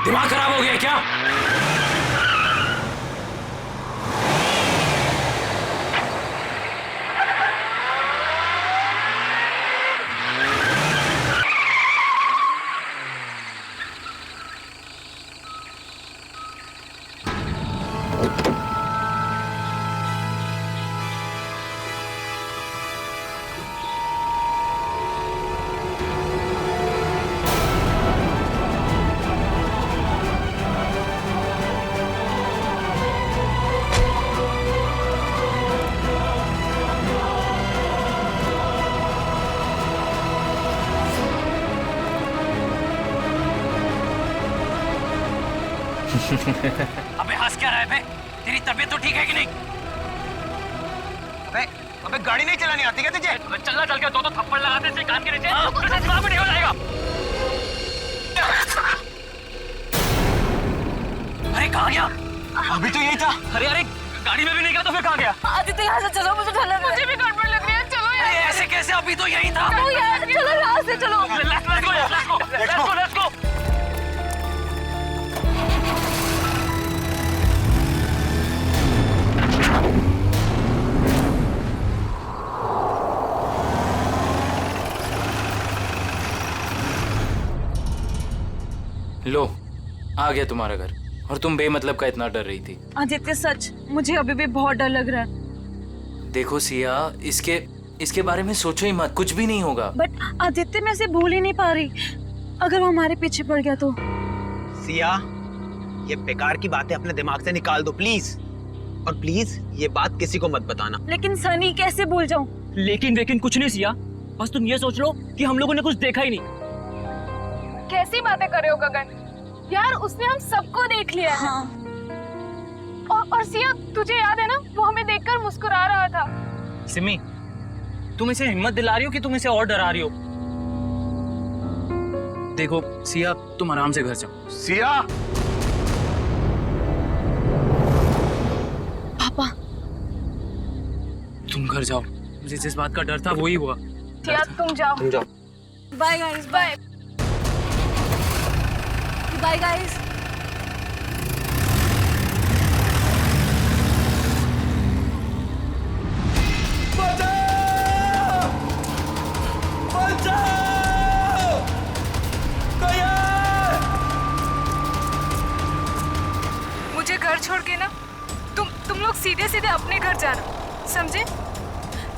दिमाग खराब हो गया क्या? अबे हंस क्या रहा है बे? तेरी तबीयत तो ठीक है कि नहीं? अबे गाड़ी नहीं चलानी आती क्या तुझे? अबे चलना चल के दो थप्पड़ लगाते से कान के नीचे तुझे दिमाग में नहीं हो जाएगा। अरे कहाँ गया? अभी तो यही था। अरे अरे गाड़ी में भी नहीं गया तो फिर कहाँ गया? आदित्य यहाँ से चलो, मुझे डर लग रहा है। मुझे भी गड़बड़ लग रही है, चलो यार। अरे ऐसे कैसे? अभी तो यही था। चलो यार, चलो यहाँ से चलो। Let's go. लो, आ गया तुम्हारा घर। और तुम बेमतलब का इतना डर रही थी। आदित्य सच, मुझे अभी भी बहुत डर लग रहा है। देखो सिया, इसके बारे में सोचो ही मत, कुछ भी नहीं होगा। बट आदित्य, मैं इसे भूल ही नहीं पा रही। अगर वो हमारे पीछे पड़ गया तो? सिया, ये बेकार की बातें अपने दिमाग से निकाल दो प्लीज। और प्लीज ये बात किसी को मत बताना। लेकिन सनी, कैसे भूल जाऊं? लेकिन कुछ नहीं सिया, बस तुम ये सोच लो कि हम लोगों ने कुछ देखा ही नहीं। कैसी बातें कर रहे हो गगन? यार उसने हम सबको देख लिया है। हाँ। और सिया, तुझे याद है ना, वो हमें देखकर मुस्कुरा रहा था। सिमी, तुम इसे हिम्मत दिला रही हो कि तुम इसे और डरा रही हो? देखो सिया, तुम आराम से घर जाओ। सिया, पापा, तुम घर जाओ, मुझे जिस बात का डर था वही हुआ। सिया तुम जाओ। Bye guys, bye bye guys. मुझे घर छोड़ के ना तुम लोग सीधे सीधे अपने घर जाना, समझे?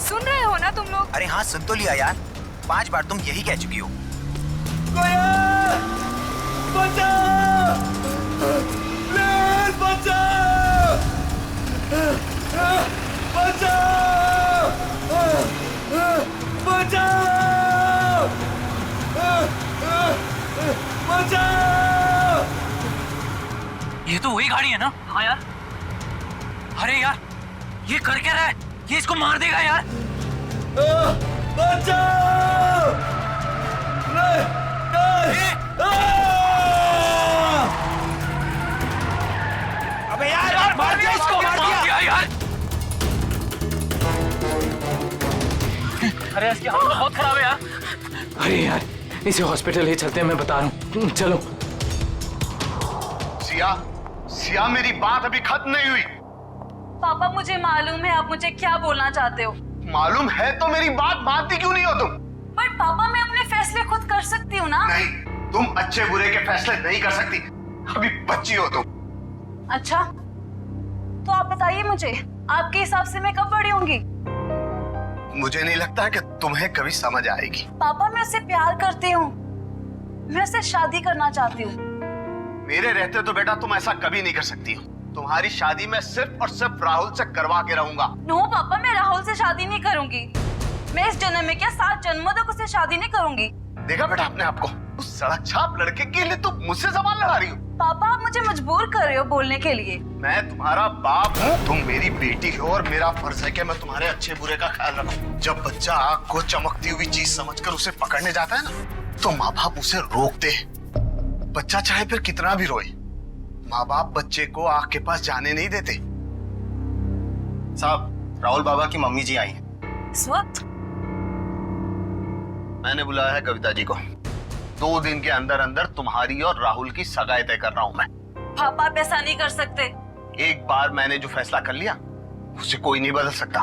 सुन रहे हो ना तुम लोग? अरे हाँ, सुन तो लिया यार। 5 बार तुम यही कह चुकी हो। ये तो वही गाड़ी है ना? हाँ यार। अरे यार, ये कर क्या रहा है? ये इसको मार देगा यार। अबे यार मार दिया इसको, मार दिया यार। अरे इसकी हालत बहुत खराब है यार। अरे यार, इसे हॉस्पिटल ले चलते हैं, मैं बता रहा हूँ। चलो। सिया, मेरी बात अभी खत्म नहीं हुई। पापा, मुझे मालूम है आप मुझे क्या बोलना चाहते हो। मालूम है तो मेरी बात मानती क्यों नहीं हो तुम? पर पापा, मैं अपने फैसले खुद कर सकती हूँ ना। नहीं, तुम अच्छे बुरे के फैसले नहीं कर सकती। अभी बच्ची हो तुम। अच्छा, तो आप बताइए मुझे, आपके हिसाब से मैं कब बड़ी होंगी? मुझे नहीं लगता कि तुम्हें कभी समझ आएगी। पापा, मैं उससे प्यार करती हूँ, मैं उससे शादी करना चाहती हूँ। मेरे रहते तो बेटा तुम ऐसा कभी नहीं कर सकती हो। तुम्हारी शादी मैं सिर्फ और सिर्फ राहुल से करवा के रहूंगा। नो पापा, मैं राहुल से शादी नहीं करूंगी। मैं इस जन्म में क्या 7 जन्मों तक उससे शादी नहीं करूंगी। देखा बेटा अपने आप को, उस सड़क छाप लड़के के लिए तुम मुझसे जबान लड़ा रही हो। पापा, आप मुझे मजबूर कर रहे हो बोलने के लिए। मैं तुम्हारा बाप हूँ, तुम मेरी बेटी हो और मेरा फर्ज है कि मैं तुम्हारे अच्छे बुरे का ख्याल रखूं। जब बच्चा आग को चमकती हुई चीज समझकर उसे पकड़ने जाता है ना, तो माँ बाप उसे रोकते हैं। बच्चा चाहे फिर कितना भी रोए, माँ बाप बच्चे को आग के पास जाने नहीं देते। साहब, राहुल बाबा की मम्मी जी आई हैं। इस वक्त? मैंने बुलाया है कविता जी को। 2 दिन के अंदर अंदर तुम्हारी और राहुल की सगाई तय कर रहा हूं मैं। पापा आप ऐसा नहीं कर सकते। एक बार मैंने जो फैसला कर लिया उसे कोई नहीं बदल सकता।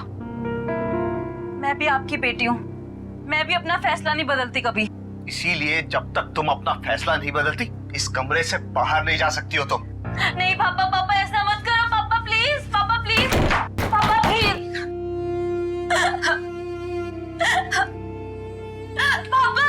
मैं भी आपकी बेटी हूँ, मैं भी अपना फैसला नहीं बदलती कभी। इसीलिए जब तक तुम अपना फैसला नहीं बदलती इस कमरे से बाहर नहीं जा सकती हो तुम। नहीं पापा, पापा ऐसा मत करो पापा प्लीज, पापा प्लीज, पापा प्लीज। पापा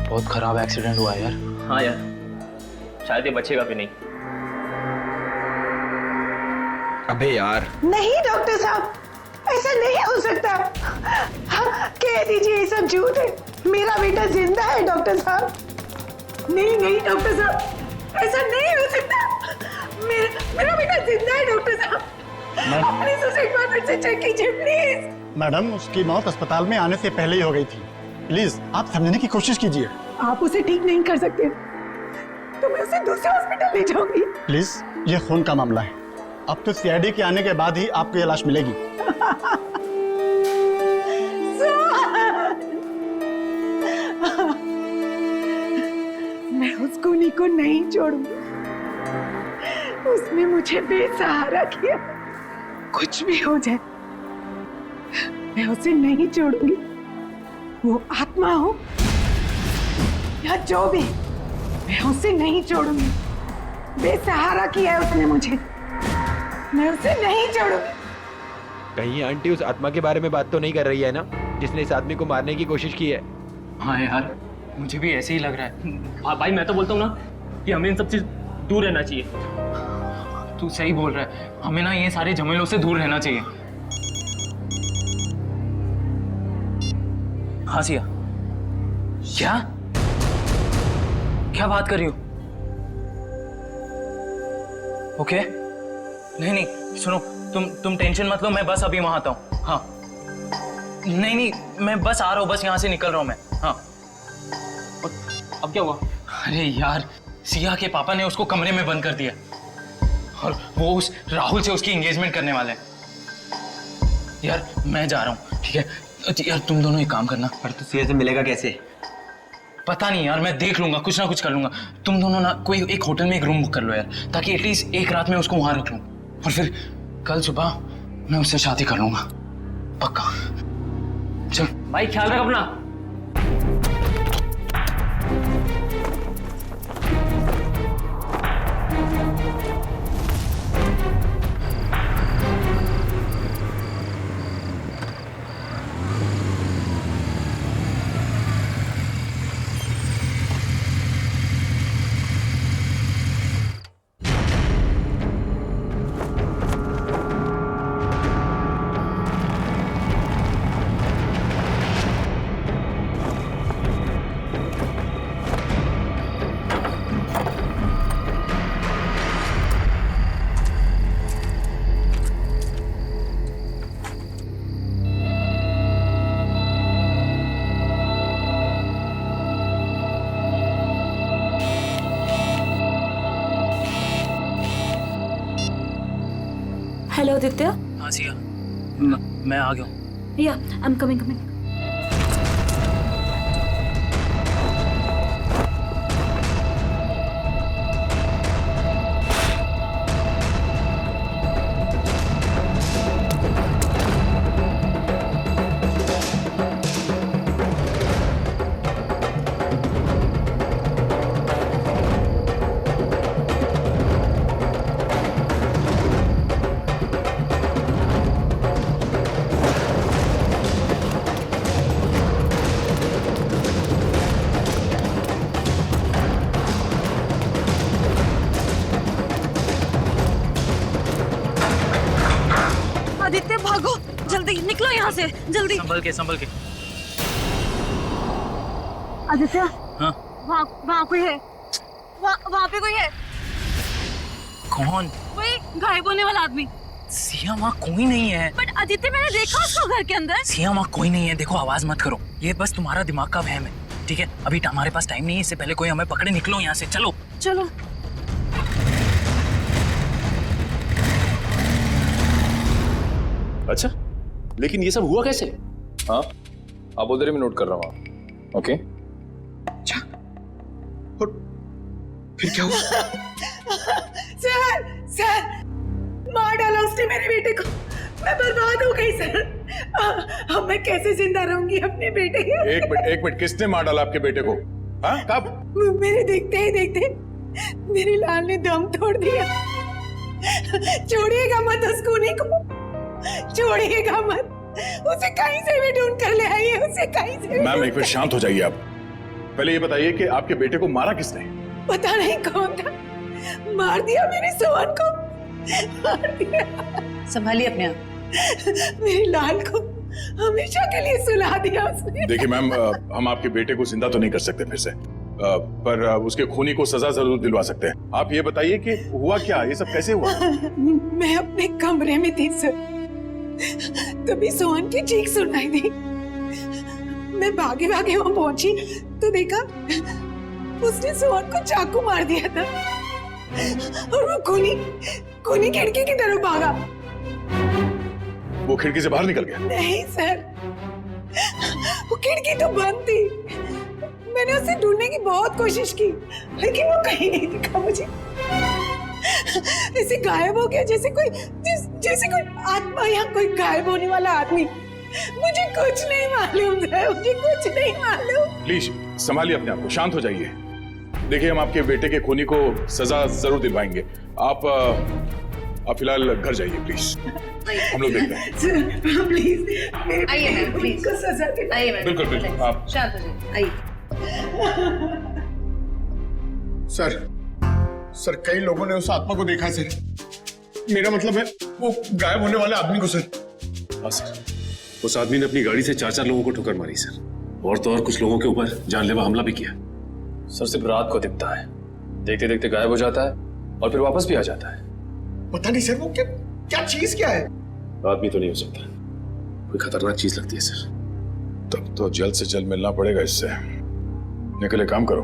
बहुत खराब एक्सीडेंट हुआ यार। हाँ यार, शायद ये बचेगा भी नहीं। अबे यार, नहीं डॉक्टर साहब, ऐसा नहीं हो सकता। हाँ, कह दीजिए ये सब झूठ है। मेरा बेटा जिंदा है डॉक्टर साहब। नहीं नहीं डॉक्टर साहब, ऐसा नहीं हो सकता। मेरा बेटा जिंदा है डॉक्टर साहब। प्लीज उसे एक बार फिर से चेक कीजिए प्लीज। मैडम, उसकी मौत अस्पताल में आने से पहले ही हो गई थी। प्लीज आप समझने की कोशिश कीजिए। आप उसे ठीक नहीं कर सकते तो मैं उसे दूसरे हॉस्पिटल ले जाऊंगी। प्लीज, ये खून का मामला है। अब तो सीआईडी के आने के बाद ही आपको ये लाश मिलेगी। मैं उस खूनी को नहीं छोड़ूंगी। उसने मुझे बेसहारा किया। कुछ भी हो जाए मैं उसे नहीं छोड़ूंगी। वो आत्मा हो या जो भी, मैं उसे नहीं छोड़ूंगी। बेसहारा किया है उसने मुझे, मैं उसे नहीं छोड़ूंगी। कहीं आंटी उस आत्मा के बारे में बात तो नहीं कर रही है ना, जिसने इस आदमी को मारने की कोशिश की है? हाँ यार, मुझे भी ऐसे ही लग रहा है। भाई मैं तो बोलता हूँ ना कि हमें इन सब से दूर रहना चाहिए। तू सही बोल रहा है, हमें ना ये सारे झमेलों से दूर रहना चाहिए। हाँ सिया, क्या क्या बात कर रही हो? ओके, नहीं सुनो, तुम टेंशन मत लो, मैं बस अभी वहां आता हूँ। हाँ नहीं मैं बस आ रहा हूँ, बस यहाँ से निकल रहा हूँ मैं। हाँ अब क्या हुआ? अरे यार, सिया के पापा ने उसको कमरे में बंद कर दिया और वो उस राहुल से उसकी एंगेजमेंट करने वाले हैं। यार मैं जा रहा हूँ, ठीक है? यार तुम दोनों एक काम करना। पर तू सिया से मिलेगा कैसे? पता नहीं यार, मैं देख लूंगा, कुछ ना कुछ कर लूंगा। तुम दोनों ना कोई एक होटल में एक रूम बुक कर लो यार, ताकि एटलीस्ट एक रात में उसको वहां रख लूं और फिर कल सुबह मैं उससे शादी कर लूंगा, पक्का। चल भाई ख्याल रख अपना। हेलो आदित्य। हाँ सिया, मैं आ गया हूँ। या आई एम कमिंग। आदित्य भागो, जल्दी निकलो यहाँ से, जल्दी। संभल के। आदित्य, हाँ वहाँ कोई है, वहाँ पे कोई है। कौन? वही गायब होने वाला आदमी। सिया वहाँ कोई नहीं है। बट आदित्य मैंने देखा उसको घर के अंदर। सिया वहाँ कोई नहीं है। देखो आवाज मत करो, ये बस तुम्हारा दिमाग का वहम है, ठीक है? अभी हमारे पास टाइम नहीं है, इससे पहले कोई हमें पकड़े। निकलो यहाँ से, चलो। चलो। अच्छा, लेकिन ये सब हुआ कैसे? हाँ, आप बोल रहे, मैं नोट कर रहा हूँ। ओके। अच्छा, और फिर क्या हुआ? सर मार डाला उसने मेरे बेटे को। मैं बर्बाद हो गई सर। अब मैं कैसे जिंदा रहूंगी अपने बेटे के? एक मिनट, किसने मार डाला आपके बेटे को? हाँ, कब? मेरे देखते ही देखते मेरे लाल ने दम तोड़ दिया। छोड़िएगा मत उस खूनी को, छोड़िएगा मत। उसे कहीं से भी ढूंढ कर ले आइए, उसे कहीं से भी। मैम, एक मिनट शांत हो जाइए आप। पहले ये बताइए कि आपके बेटे को मारा किसने? पता नहीं कौन था, मार दिया मेरे सोहन को, मार दिया। संभालिए अपने आप। मेरे लाल को हमेशा के लिए सुला दिया उसने। देखिए मैम, हम आपके बेटे को जिंदा तो नहीं कर सकते फिर से, पर उसके खूनी को सजा जरूर दिलवा सकते हैं। आप ये बताइए कि हुआ क्या, ये सब कैसे हुआ? मैं अपने कमरे में थी सर, तभी सोहन की चीख सुनाई दी। मैं भागे भागे वहां पहुंची तो देखा उसने सोहन को चाकू मार दिया था और वो खूनी खिड़की की तरफ भागा। वो खिड़की से बाहर निकल गया? नहीं सर, वो खिड़की तो बंद थी। मैंने उसे ढूंढने की बहुत कोशिश की, लेकिन वो कहीं नहीं दिखा मुझे। ऐसे गायब हो गया जैसे कोई आत्मा या कोई गायब होने वाला आदमी। मुझे कुछ नहीं मालूम है, मुझे कुछ नहीं मालूम। प्लीज संभालिए अपने आप को, शांत हो जाइए। देखिए, हम आपके बेटे के खूनी को सजा जरूर दिलवाएंगे। आप फिलहाल घर जाइए प्लीज, हम लोग देखते हैं। प्लीज आइए प्लीज को सजा दे। आइए बिल्कुल बिल्कुल, आप शांत हो जाइए, आइए। सर कई लोगों ने उस आत्मा को देखा है सर। मेरा मतलब है वो गायब होने वाले आदमी को सर। हाँ सर, उस आदमी ने अपनी गाड़ी से 4 लोगों को ठोकर मारी सर, और तो और कुछ लोगों के ऊपर जानलेवा हमला भी किया। सर सिर्फ रात को दिखता है, देखते देखते गायब हो जाता है और फिर वापस भी आ जाता है। पता नहीं सर, वो क्या चीज क्या है? आदमी तो नहीं हो सकता, कोई खतरनाक चीज लगती है सर। तब तो जल्द से जल्द मिलना पड़ेगा इससे। निकले, काम करो,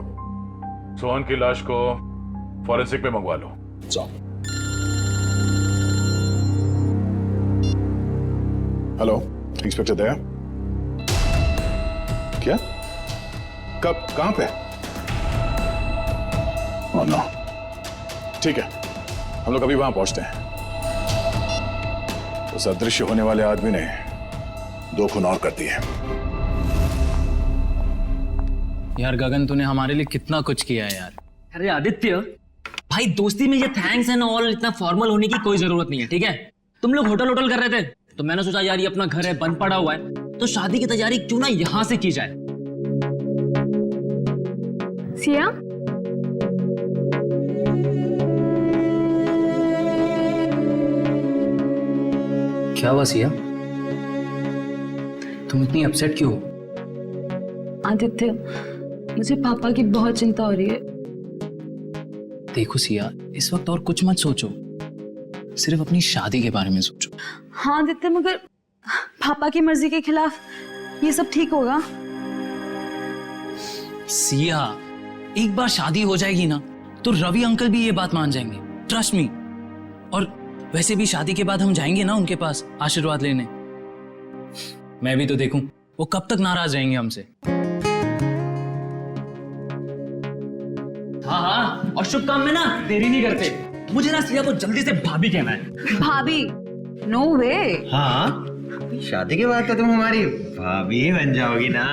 सोहन की लाश को फॉरेंसिक में मंगवा लो। जाओ। हेलो, इंस्पेक्टर दया। क्या? कब, कहां पे? ओह नो, ठीक है, हम लोग अभी वहां पहुंचते हैं। उस अदृश्य होने वाले आदमी ने 2 खून और कर दिए। यार गगन, तूने हमारे लिए कितना कुछ किया है यार। अरे आदित्य भाई, दोस्ती में ये थैंक्स एंड ऑल इतना फॉर्मल होने की कोई जरूरत नहीं है, ठीक है? तुम लोग होटल कर रहे थे तो मैंने सोचा यार ये अपना घर है, बंद पड़ा हुआ है, तो शादी की तैयारी क्यों ना यहां से की जाए। सिया, क्या हुआ सिया? तुम इतनी अपसेट क्यों हो? आदित्य, मुझे पापा की बहुत चिंता हो रही है। देखो सिया, इस वक्त और कुछ मत सोचो, सिर्फ अपनी शादी के बारे में सोचो। हाँ आदित्य, मगर पापा की मर्जी के खिलाफ ये सब ठीक होगा? सिया, एक बार शादी हो जाएगी ना तो रवि अंकल भी ये बात मान जाएंगे, ट्रस्ट मी। और वैसे भी शादी के बाद हम जाएंगे ना उनके पास आशीर्वाद लेने। मैं भी तो देखूं वो कब तक नाराज रहेंगे हमसे। हाँ, और शुभ काम में ना देरी नहीं करते। मुझे ना सिया को जल्दी से भाभी कहना है। भाभी? नो वे। हाँ, शादी के बाद तो तुम हमारी भाभी ही बन जाओगी ना।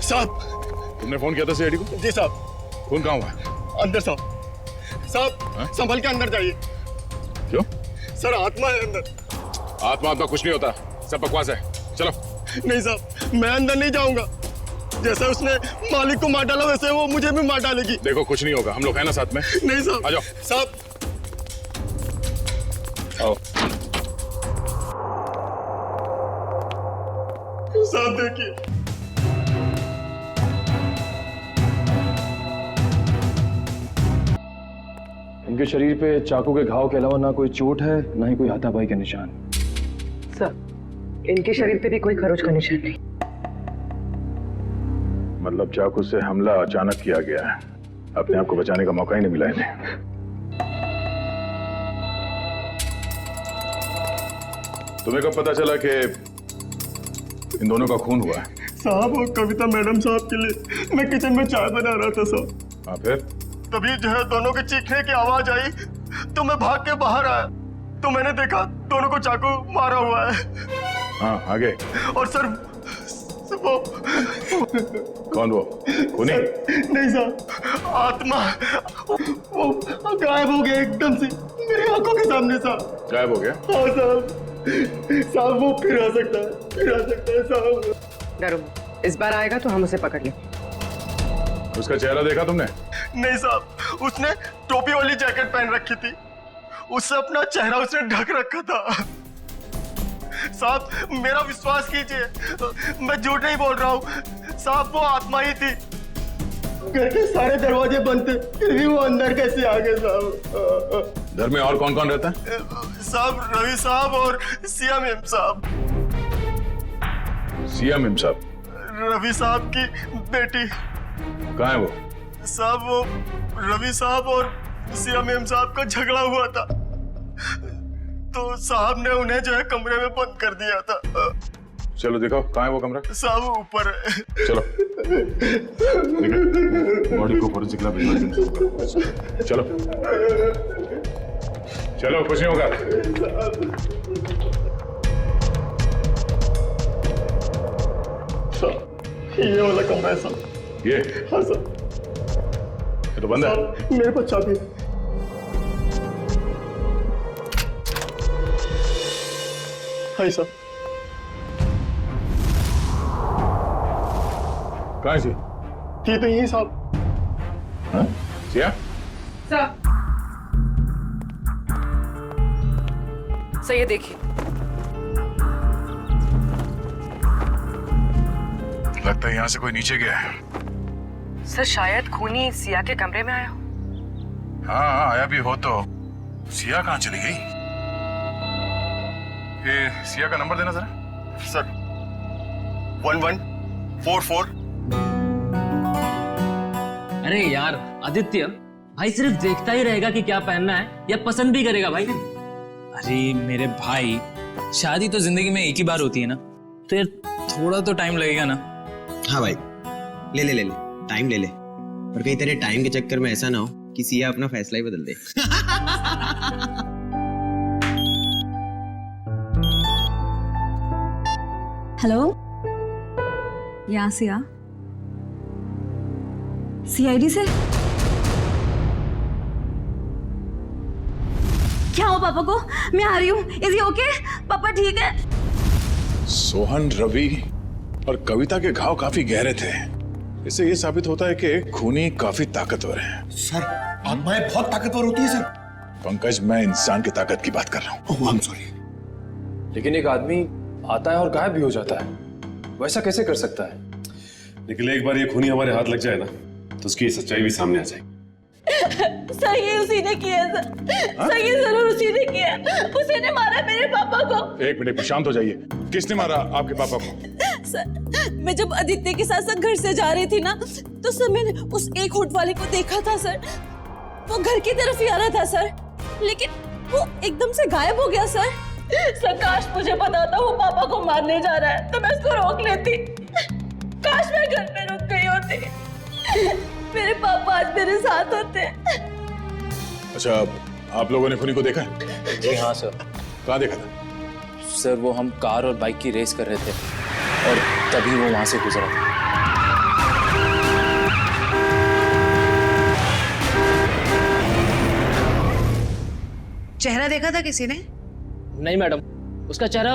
साहब, तुमने फोन किया था सीआईडी को? जी साहब। खून कहाँ हुआ? अंदर साहब। संभल के अंदर जाइए। क्यों? सर आत्मा है अंदर। आत्मा कुछ नहीं होता, सब बकवास है, चलो। नहीं साहब, मैं अंदर नहीं जाऊंगा। जैसे उसने मालिक को मार डाला वैसे वो मुझे भी मार डालेगी। देखो कुछ नहीं होगा, हम लोग हैं ना साथ में। नहीं साहब। आ जाओ साहब। आओ। साहब देखिए। इनके शरीर पे चाकू के घाव के अलावा ना कोई चोट है ना ही कोई हाथापाई के निशान। सर इनके शरीर पे भी कोई खरोच का निशान नहीं। मतलब चाकू से हमला अचानक किया गया है, अपने आप को बचाने का मौका ही नहीं मिला इन्हें। तुम्हें कब पता चला कि इन दोनों का खून हुआ है? साहब वो कविता मैडम साहब के लिए मैं किचन में चाय बना रहा था साहब। हाँ फिर? तभी जो है दोनों के चीखने की आवाज आई तो मैं भाग के बाहर आया तो मैंने देखा दोनों को चाकू मारा हुआ है। हाँ आगे? और सर वो कौन वो? खूनी? नहीं साहब, आत्मा वो गायब हो गया एकदम से मेरी आंखों के सामने साहब। गायब हो गया? हाँ साहब वो फिर आ सकता है साहब। डरो, इस बार आएगा तो हम उसे पकड़ लेंगे। उसका चेहरा देखा तुमने? नहीं साहब, उसने टोपी वाली जैकेट पहन रखी थी, उससे अपना चेहरा उसने ढक रखा था। साहब मेरा विश्वास कीजिए, मैं झूठ नहीं बोल रहा हूँ साहब, वो आत्मा ही थी। घर के सारे दरवाजे बंद थे फिर भी वो अंदर कैसे आ गए साहब। घर में और कौन कौन रहता है? साहब रवि साहब और सिया मेम साहब। सिया मेम साहब? रवि साहब की बेटी। कहाँ है वो? साहब वो रवि साहब और सिया मेम साहब का झगड़ा हुआ था तो साहब ने उन्हें जो है कमरे में बंद कर दिया था। चलो दिखाओ कहाँ है वो कमरा। साहब ऊपर है। चलो बॉडी को फोरेंसिक लैब भिजवा देंगे। चलो चलो, कुछ नहीं होगा। ये वाला कमरा है साहब। ये? हाँ सर। ये तो बंद है। मेरे पास चाबी है। हाँ सर। कहाँ है सी? ये तो यही साहब। हाँ? सिया? सर ये देखिए। लगता है यहाँ से कोई नीचे गया है। सर शायद खूनी सिया के कमरे में आया हो। हाँ आया भी हो तो सिया कहाँ चली गई? ये सिया का नंबर देना जरा। सर 1144। अरे यार आदित्य, भाई सिर्फ देखता ही रहेगा कि क्या पहनना है या पसंद भी करेगा भाई? अरे मेरे भाई, शादी तो जिंदगी में एक ही बार होती है ना, तो यार थोड़ा तो टाइम लगेगा ना। हाँ भाई, ले ले ले ले, टाइम ले ले, और कहीं तेरे टाइम के चक्कर में ऐसा ना हो कि सिया अपना फैसला ही बदल दे। हेलो, यहाँ सिया, सीआईडी से क्या हो पापा को? मैं आ रही हूँ। Is he okay? पापा ठीक है? सोहन, रवि और कविता के घाव काफी गहरे थे। इससे ये साबित होता है कि खूनी काफी ताकतवर है। सर आत्माएं बहुत ताकतवर होती है सर। पंकज, मैं इंसान की ताकत की बात कर रहा हूँ। ओह आई एम सॉरी। लेकिन एक आदमी आता है और गायब भी हो जाता है, वैसा कैसे कर सकता है? लेकिन एक बार ये खूनी हमारे हाथ लग जाए ना तो उसकी सच्चाई भी सामने आ जाएगी। सर ये उसी ने किया सर। सर ये जरूर उसी ने किया। उसी ने मारा मेरे पापा को। एक मिनट, शांत हो जाइए। किसने मारा आपके पापा को? सर मैं जब आदित्य के साथ घर से जा रही थी ना, तो सर मैंने उस एक होट वाले को देखा था सर। वो घर की तरफ ही आ रहा था सर, लेकिन वो एकदम से गायब हो गया सर। सर काश मुझे पता था वो पापा को मारने जा रहा है तो मैं उसको रोक लेती। काश मैं घर पे रुक गई होती। मेरे पापा आज मेरे साथ होते। अच्छा, आप लोगों ने खूनी को देखा है? जी हाँ सर। कहाँ देखा था? सर वो हम कार और बाइक की रेस कर रहे थे और तभी वो वहां से गुजरा था। चेहरा देखा था किसी ने? नहीं मैडम, उसका चेहरा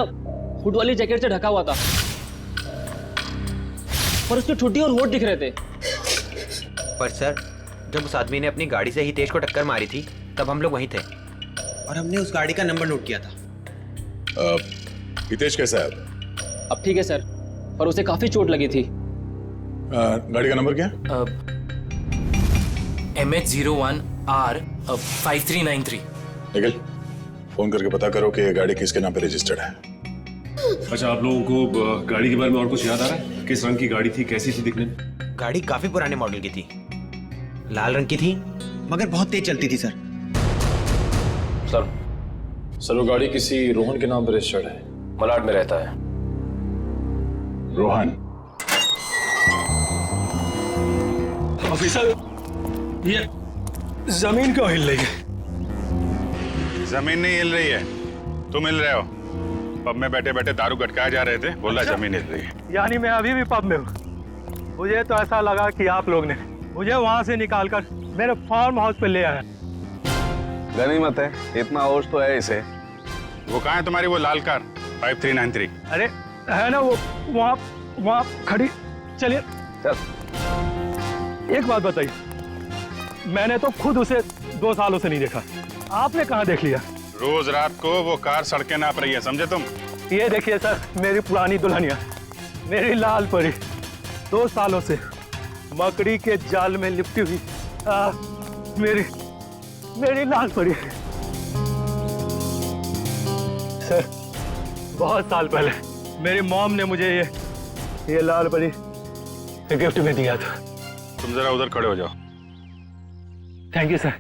हुड वाली जैकेट से ढका हुआ था और उसकी ठुड्डी और होठ दिख रहे थे। पर सर, जब उस आदमी ने अपनी गाड़ी से हितेश को टक्कर मारी थी तब हम लोग वहीं थे और हमने उस गाड़ी का नंबर नोट किया था। हितेश कैसा है? अब ठीक है सर, और उसे काफी चोट लगी थी। गाड़ी का नंबर क्या है? MH01R5393। निखिल, फोन करके पता करो कि ये गाड़ी किसके नाम पे रजिस्टर्ड है। अच्छा, आप लोगों को गाड़ी के बारे में और कुछ याद आ रहा है? किस रंग की गाड़ी थी, कैसी थी दिखने में? गाड़ी काफी पुराने मॉडल की थी, लाल रंग की थी, मगर बहुत तेज चलती थी सर। सर वो गाड़ी किसी रोहन के नाम पर रजिस्टर्ड है, मलाड में रहता है। रोहन? ऑफिसर, ये जमीन क्यों हिल रही है? जमीन नहीं हिल रही है, तुम हिल रहे हो। पब में बैठे बैठे दारू गटकाए जा रहे थे, बोला जमीन हिल रही है। यानी मैं अभी भी पब में हूँ। मुझे तो ऐसा लगा कि आप लोग ने मुझे वहाँ से निकालकर मेरे फार्म हाउस पे ले आया। गनीमत है, इतना होश तो है इसे। वो कहाँ है तुम्हारी वो लाल कार 5393? अरे है ना वो वहाँ खड़ी। चलिए चल। एक बात बताइए, मैंने तो खुद उसे 2 सालों से नहीं देखा, आपने कहाँ देख लिया? रोज रात को वो कार सड़कें नाप रही है, समझे तुम? ये देखिए सर, मेरी पुरानी दुल्हनिया, मेरी लाल परी, 2 सालों से मकड़ी के जाल में लिपटी हुई मेरी लाल परी। सर, बहुत साल पहले मेरी मॉम ने मुझे ये लाल परी गिफ्ट में दिया था। तुम जरा उधर खड़े हो जाओ। Thank you sir.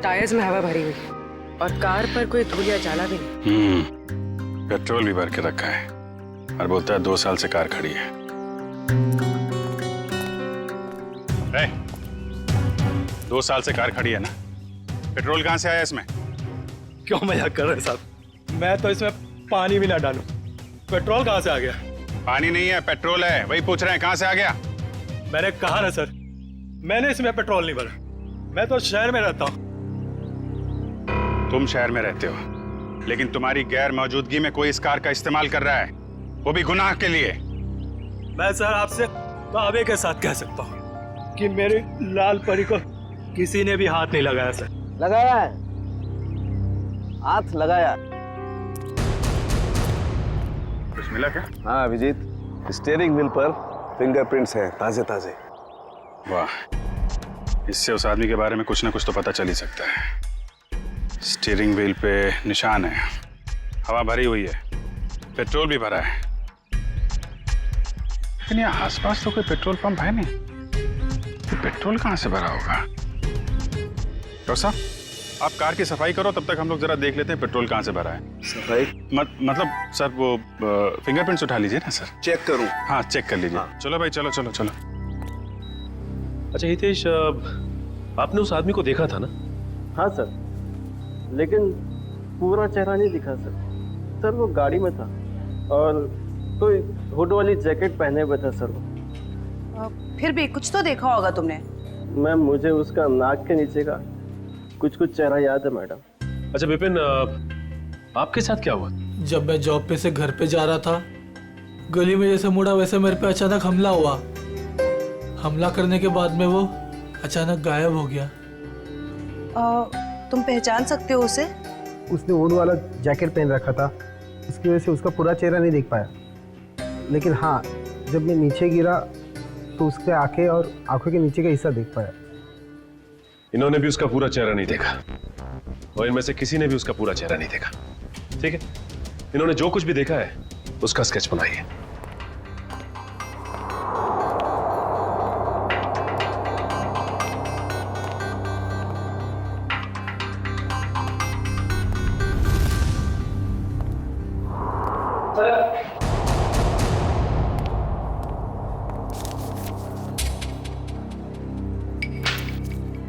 टायर्स में हवा भरी हुई और कार पर कोई धूल या जाला भी नहीं। पेट्रोल भी भर के रखा है और बोलता है 2 साल से कार खड़ी है। 2 साल से कार खड़ी है ना, पेट्रोल कहाँ से आया इसमें? क्यों मजाक कर रहे हैं साहब? मैं तो इसमें पानी भी ना डालूं, पेट्रोल कहाँ से आ गया? पानी नहीं है, पेट्रोल है, वही पूछ रहे हैं कहाँ से आ गया। मैंने कहा ना सर, मैंने इसमें पेट्रोल नहीं भरा। मैं तो शहर में रहता हूँ। तुम शहर में रहते हो, लेकिन तुम्हारी गैर मौजूदगी में कोई इस कार का इस्तेमाल कर रहा है, वो भी गुनाह के लिए। मैं सर आपसे दावे के साथ कह सकता हूँ कि मेरी लाल परी को किसी ने भी हाथ नहीं लगाया सर। लगाया है, हाथ लगाया। कुछ मिला क्या? हाँ अभिजीत, स्टीयरिंग व्हील पर फिंगरप्रिंट्स हैं, ताजे ताजे। वाह, इससे उस आदमी के बारे में कुछ ना कुछ तो पता चल ही सकता है। स्टीयरिंग व्हील पे निशान है, हवा भरी हुई है, पेट्रोल भी भरा है, लेकिन यहाँ आसपास तो कोई पेट्रोल पंप है नहीं। तो पेट्रोल कहाँ से भरा होगा? डॉक्टर साहब, आप कार की सफाई करो, तब तक हम लोग जरा देख लेते हैं पेट्रोल कहाँ से भरा है। सफाई? मतलब सर वो फिंगरप्रिंट्स उठा लीजिए ना सर। चेक करूं? हाँ चेक कर लीजिए। हाँ। चलो भाई, चलो चलो चलो। अच्छा हितेश, आपने उस आदमी को देखा था ना? हाँ सर, लेकिन पूरा चेहरा नहीं दिखा सर। सर वो गाड़ी में था और कोई हुड वाली जैकेट पहने हुए था सर वो। फिर भी कुछ तो देखा होगा तुमने। मैम मुझे उसका नाक के नीचे का कुछ चेहरा याद है मैडम। अच्छा विपिन, आपके साथ क्या हुआ? जब मैं जॉब पे से घर पे जा रहा था, गली में जैसे मुड़ा वैसे मेरे पे अचानक हमला हुआ। हमला करने के बाद में वो अचानक गायब हो गया। तुम पहचान सकते हो उसे? उसने ऊन वाला जैकेट पहन रखा था, इसकी वजह से उसका पूरा चेहरा नहीं देख पाया। लेकिन हाँ, जब मैं नीचे गिरा तो उसके आंखें और आंखों के नीचे का हिस्सा देख पाया। इन्होंने भी उसका पूरा चेहरा नहीं देखा और इनमें से किसी ने भी उसका पूरा चेहरा नहीं देखा। ठीक है, इन्होंने जो कुछ भी देखा है उसका स्केच बनाइए।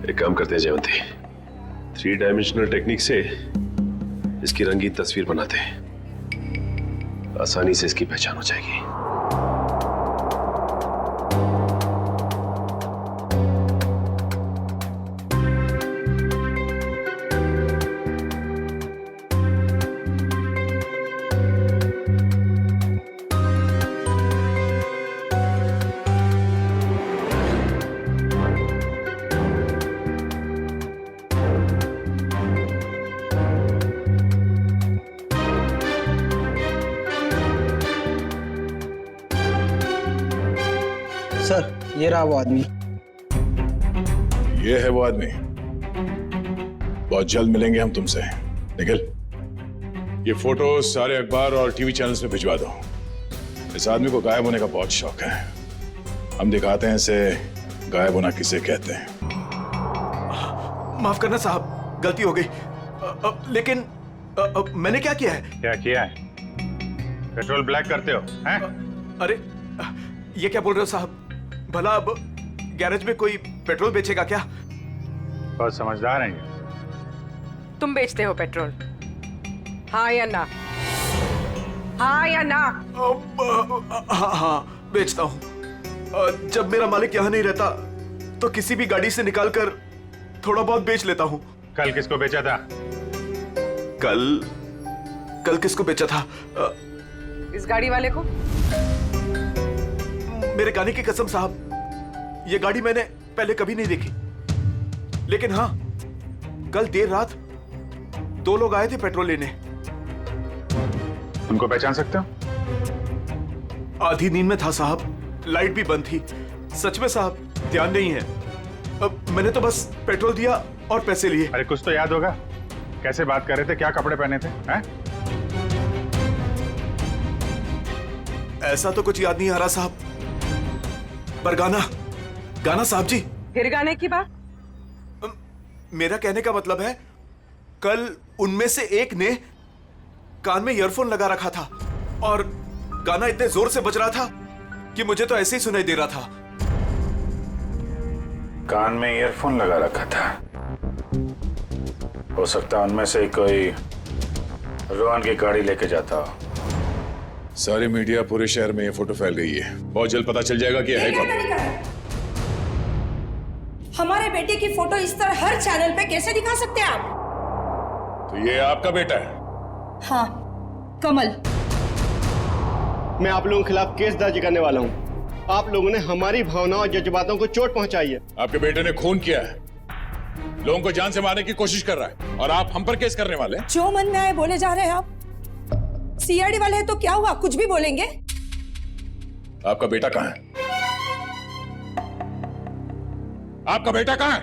एक काम करते हैं जयवंती, 3 डायमेंशनल टेक्निक से इसकी रंगीन तस्वीर बनाते हैं, आसानी से इसकी पहचान हो जाएगी। सर, ये रहा वो आदमी। ये है वो आदमी। बहुत जल्द मिलेंगे हम तुमसे। निखिल, ये फोटो सारे अखबार और टीवी चैनल्स में भिजवा दो। इस आदमी को गायब होने का बहुत शौक है। हम दिखाते हैं इसे गायब होना किसे कहते हैं। माफ करना साहब, गलती हो गई। लेकिन मैंने क्या किया है? क्या किया है? पेट्रोल ब्लैक करते हो हैं? अरे ये क्या बोल रहे हो साहब? भला अब गैरेज में कोई पेट्रोल बेचेगा क्या? बहुत समझदार हैं ये। तुम बेचते हो पेट्रोल, हाँ या ना? हाँ या ना? हाँ, बेचता हूँ। जब मेरा मालिक यहाँ नहीं रहता तो किसी भी गाड़ी से निकालकर थोड़ा बहुत बेच लेता हूँ। कल किसको बेचा था? कल किसको बेचा था? इस गाड़ी वाले को। मेरे गाने की कसम साहब, ये गाड़ी मैंने पहले कभी नहीं देखी। लेकिन हाँ, कल देर रात 2 लोग आए थे पेट्रोल लेने। उनको पहचान सकते हो? आधी नींद में था साहब, लाइट भी बंद थी। सच में साहब, ध्यान नहीं है। अब मैंने तो बस पेट्रोल दिया और पैसे लिए। अरे कुछ तो याद होगा, कैसे बात कर रहे थे, क्या कपड़े पहने थे हैं? ऐसा तो कुछ याद नहीं आ रहा साहब, पर गाना साहब जी। फिर गाने की बात? मेरा कहने का मतलब है, कल उनमें से एक ने कान में ईयरफोन लगा रखा था और गाना इतने जोर से बज रहा था कि मुझे तो ऐसे ही सुनाई दे रहा था। कान में ईयरफोन लगा रखा था? हो सकता है उनमें से कोई रोहन की गाड़ी लेके जाता हो। सारी मीडिया, पूरे शहर में ये फोटो फैल गई है। बहुत जल्द पता चल जाएगा कि है कौन। हमारे बेटे की फोटो इस तरह हर चैनल पे कैसे दिखा सकते हैं आप? तो ये आपका बेटा है? हाँ, कमल। मैं आप लोगों के खिलाफ केस दर्ज करने वाला हूँ। आप लोगों ने हमारी भावनाओं और जज्बातों को चोट पहुंचाई है। आपके बेटे ने खून किया है, लोगों को जान से मारने की कोशिश कर रहा है, और आप हम पर केस करने वाले हैं? जो मन में आए बोले जा रहे हैं आप। सीआईडी वाले हैं तो क्या हुआ, कुछ भी बोलेंगे। आपका बेटा कहाँ है? आपका बेटा कहाँ है?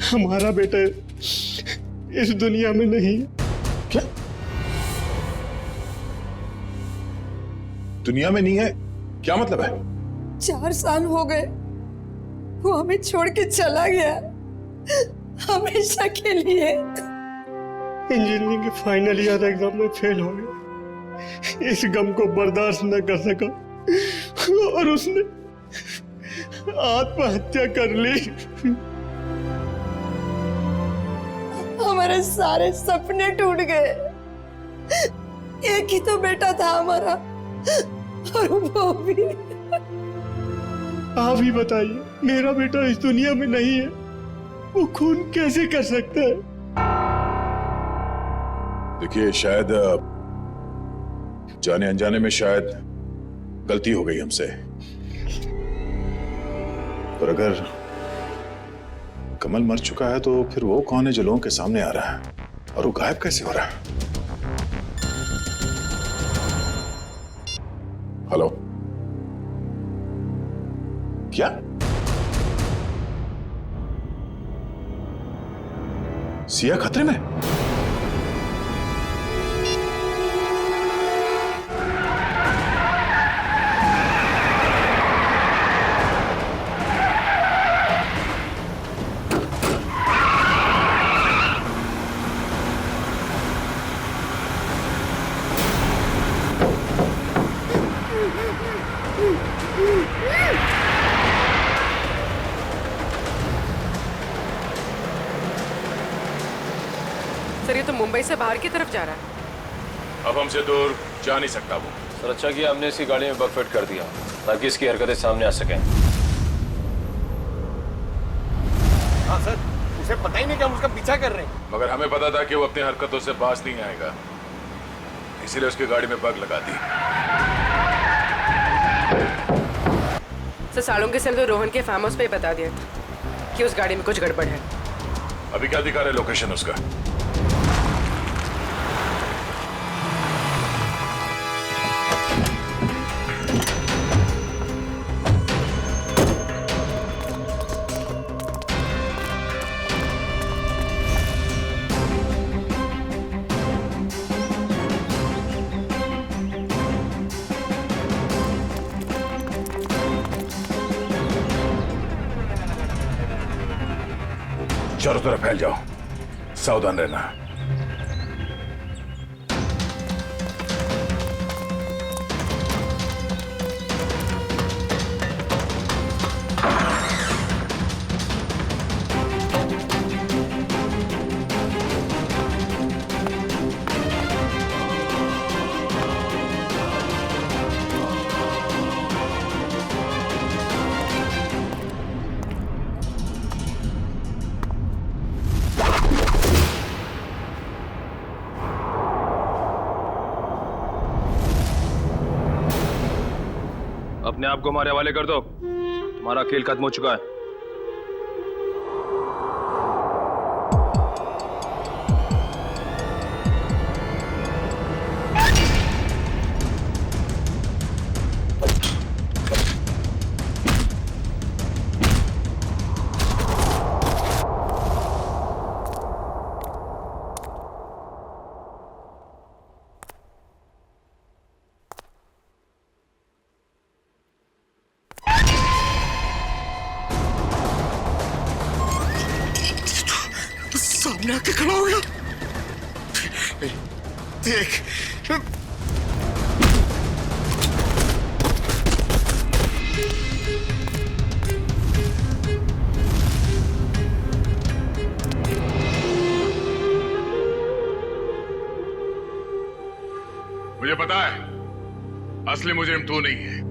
हमारा बेटा इस दुनिया में नहीं है। क्या? दुनिया में नहीं है? क्या मतलब है? 4 साल हो गए, वो हमें छोड़ के चला गया, हमेशा के लिए। इंजीनियरिंग के फाइनल ईयर एग्जाम में फेल हो गया। इस गम को बर्दाश्त न कर सका और उसने आत्महत्या कर ली। हमारे सारे सपने टूट गए। एक ही तो बेटा था हमारा, और वो भी। आप ही बताइए, मेरा बेटा इस दुनिया में नहीं है, वो खून कैसे कर सकता है? देखिए, शायद जाने अनजाने में शायद गलती हो गई हमसे, पर अगर कमल मर चुका है तो फिर वो कौन है जो लोगों के सामने आ रहा है, और वो गायब कैसे हो रहा है? हेलो, क्या? सिया खतरे में? Yeah. मुंबई से बाहर की तरफ जा रहा है। अब हमसे दूर जा नहीं सकता वो। सर अच्छा किया हमने इसकी गाड़ी में बग फिट कर दिया ताकि इसकी हरकतें सामने आ सकें। हाँ सर, उसे पता ही नहीं कि हम उसका पीछा कर रहे हैं। मगर हमें पता था कि वो अपनी हरकतों से बाज नहीं आएगा, इसीलिए उसकी गाड़ी में बग लगा दी। सर सालों के सेल तो रोहन के फार्म हाउस पे ही बता दिया था कि उस गाड़ी में कुछ गड़बड़ है। अभी क्या दिखा रहे लोकेशन उसका? चारों तरफ फैल जाओ, सावधान रहना। अपने आप को हमारे हवाले कर दो, तुम्हारा खेल खत्म हो चुका है। सामने आके खड़ा हो गया। देख मुझे पता है असली मुजरिम तू नहीं है।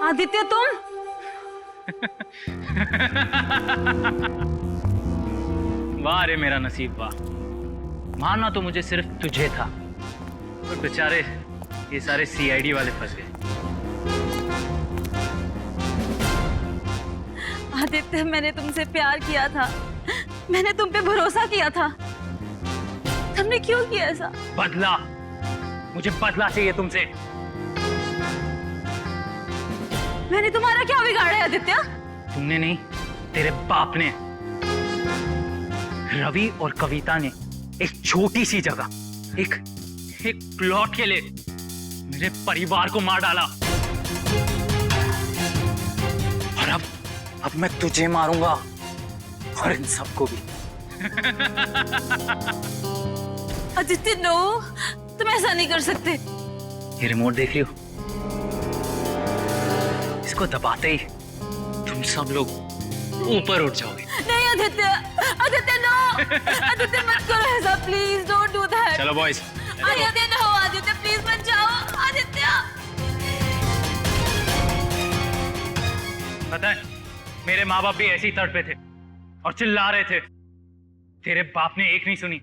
आदित्य तुम वाह रे मेरा नसीब वाह, मानना तो मुझे सिर्फ तुझे था, तो बेचारे ये सारे सीआईडी वाले फंस गए। आदित्य मैंने तुमसे प्यार किया था, मैंने तुम पे भरोसा किया था, तुमने क्यों किया ऐसा? बदला, मुझे बदला चाहिए तुमसे। मैंने तुम्हारा क्या बिगाड़ा है आदित्य? तुमने नहीं, तेरे बाप ने। रवि और कविता ने एक छोटी सी जगह एक प्लॉट के लिए मेरे परिवार को मार डाला, और अब मैं तुझे मारूंगा और इन सबको भी। आदित्य नो, तुम ऐसा नहीं कर सकते। ये रिमोट देख रही हो? इसको दबाते ही तुम सब लोग ऊपर उठ जाओगे। नहीं आदित्य, आदित्य नो, आदित्य मत करो ऐसा, प्लीज डोंट डू दैट। चलो boys. Aditya no, Aditya please मत जाओ, आदित्य। पता है मेरे माँ बाप भी ऐसे ही तड़पे थे और चिल्ला रहे थे, तेरे बाप ने एक नहीं सुनी।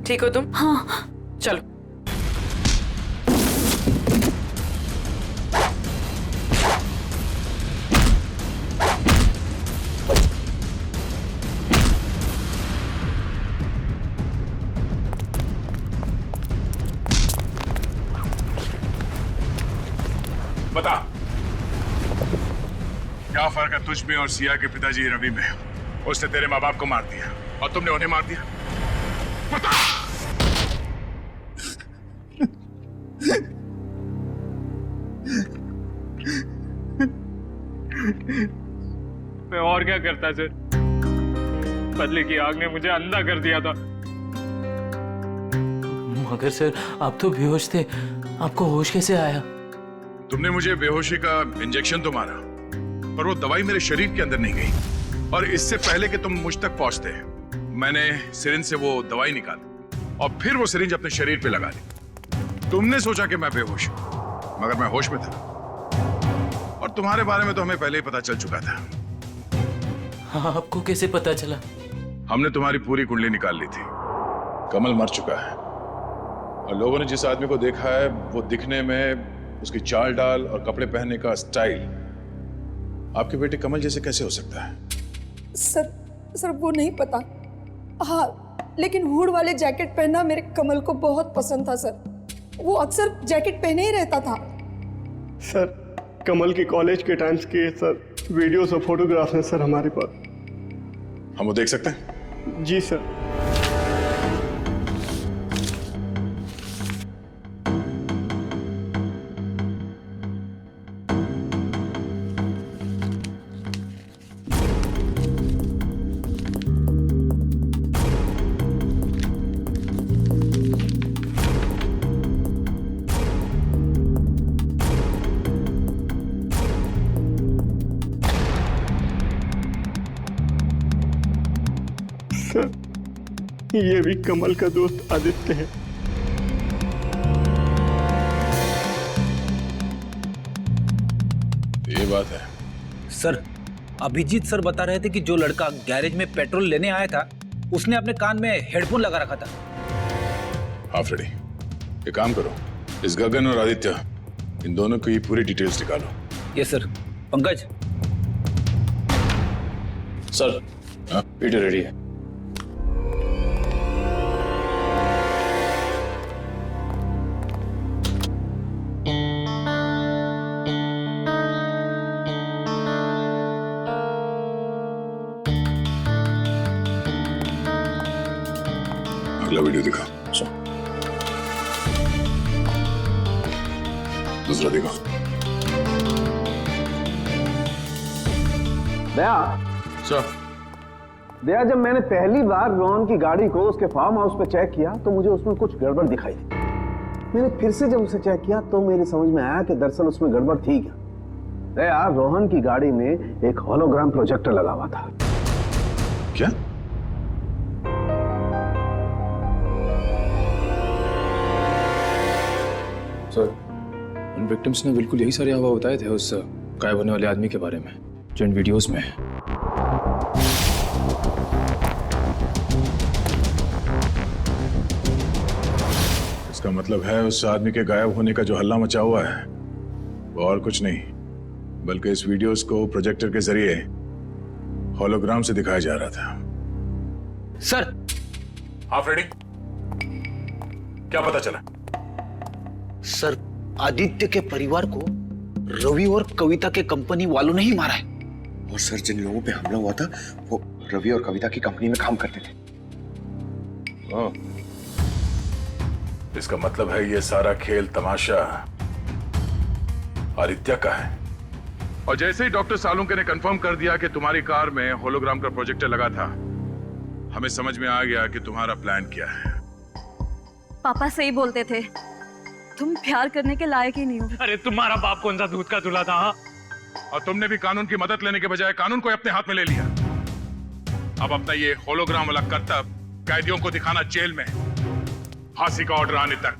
ठीक हो तुम? हाँ। चलो। बता, क्या फर्क है तुझ में और सिया के पिताजी रवि में? उसने तेरे माँ बाप को मार दिया और तुमने उन्हें मार दिया। बता। मैं और क्या करता सर? बदले की आग ने मुझे अंधा कर दिया था। मगर सर आप तो बेहोश थे, आपको होश कैसे आया? तुमने मुझे बेहोशी का इंजेक्शन तो मारा, पर वो दवाई मेरे शरीर के अंदर नहीं गई। और इससे पहले कि तुम मुझ तक पहुंचते, मैंने सिरिंज से वो दवाई निकाली और फिर वो सिरिंज अपने शरीर पे लगा दी। तुमने सोचा कि मैं बेहोश हूं, मगर मैं होश में था। और तुम्हारे बारे में तो हमें पहले ही पता चल चुका था। हाँ, आपको कैसे पता चला? हमने तुम्हारी पूरी कुंडली निकाल ली थी। कमल मर चुका है और लोगों ने जिस आदमी को देखा है वो दिखने में, उसकी चाल डाल और कपड़े पहनने का स्टाइल आपके बेटे कमल जैसे कैसे हो सकता है? सर वो नहीं पता। हाँ, लेकिन हुड वाले जैकेट पहनना मेरे कमल को बहुत पसंद था सर। वो अक्सर जैकेट पहने ही रहता था। सर कमल के कॉलेज के टाइम्स के सर वीडियोस और फोटोग्राफ्स हैं सर हमारे पास। हम वो देख सकते हैं? जी सर। ये भी कमल का दोस्त आदित्य है। ये बात है सर। अभिजीत सर बता रहे थे कि जो लड़का गैरेज में पेट्रोल लेने आया था उसने अपने कान में हेडफोन लगा रखा था। हाँ फ्रेडी, एक काम करो, इस गगन और आदित्य इन दोनों की पूरी डिटेल्स निकालो। Yes sir. Pankaj. Sir Peter ready है। अगला वीडियो दिखा। दूसरा दिखा। दया सर। दया, जब मैंने पहली बार रोहन की गाड़ी को उसके फार्म हाउस पे चेक किया तो मुझे उसमें कुछ गड़बड़ दिखाई दी। मैंने फिर से जब उसे चेक किया तो मेरी समझ में आया कि दरअसल उसमें गड़बड़ थी क्या। दया, रोहन की गाड़ी में एक होलोग्राम प्रोजेक्टर लगा हुआ था। क्या? सर, उन विक्टिम्स ने बिल्कुल यही सारे हवा बताए थे उस गायब होने वाले आदमी के बारे में जो इन वीडियोस में है। इसका मतलब है उस आदमी के गायब होने का जो हल्ला मचा हुआ है वो और कुछ नहीं बल्कि इस वीडियोस को प्रोजेक्टर के जरिए होलोग्राम से दिखाया जा रहा था। सर। हाँ फ्रेडी, क्या पता चला? सर, आदित्य के परिवार को रवि और कविता के कंपनी वालों ने ही मारा है। और सर, जिन लोगों पे हमला हुआ था वो रवि और कविता की कंपनी में काम करते थे। इसका मतलब है ये सारा खेल तमाशा आदित्य का है। और जैसे ही डॉक्टर सालुंके ने कंफर्म कर दिया कि तुम्हारी कार में होलोग्राम का प्रोजेक्टर लगा था, हमें समझ में आ गया कि तुम्हारा प्लान क्या है। पापा सही बोलते थे, तुम प्यार करने के लायक ही नहीं हो। अरे तुम्हारा बाप कौन सा दूध का दूल्हा था? हाँ? और तुमने भी कानून की मदद लेने के बजाय कानून को अपने हाथ में ले लिया। अब अपना ये होलोग्राम वाला करतब कैदियों को दिखाना जेल में, फांसी का ऑर्डर आने तक।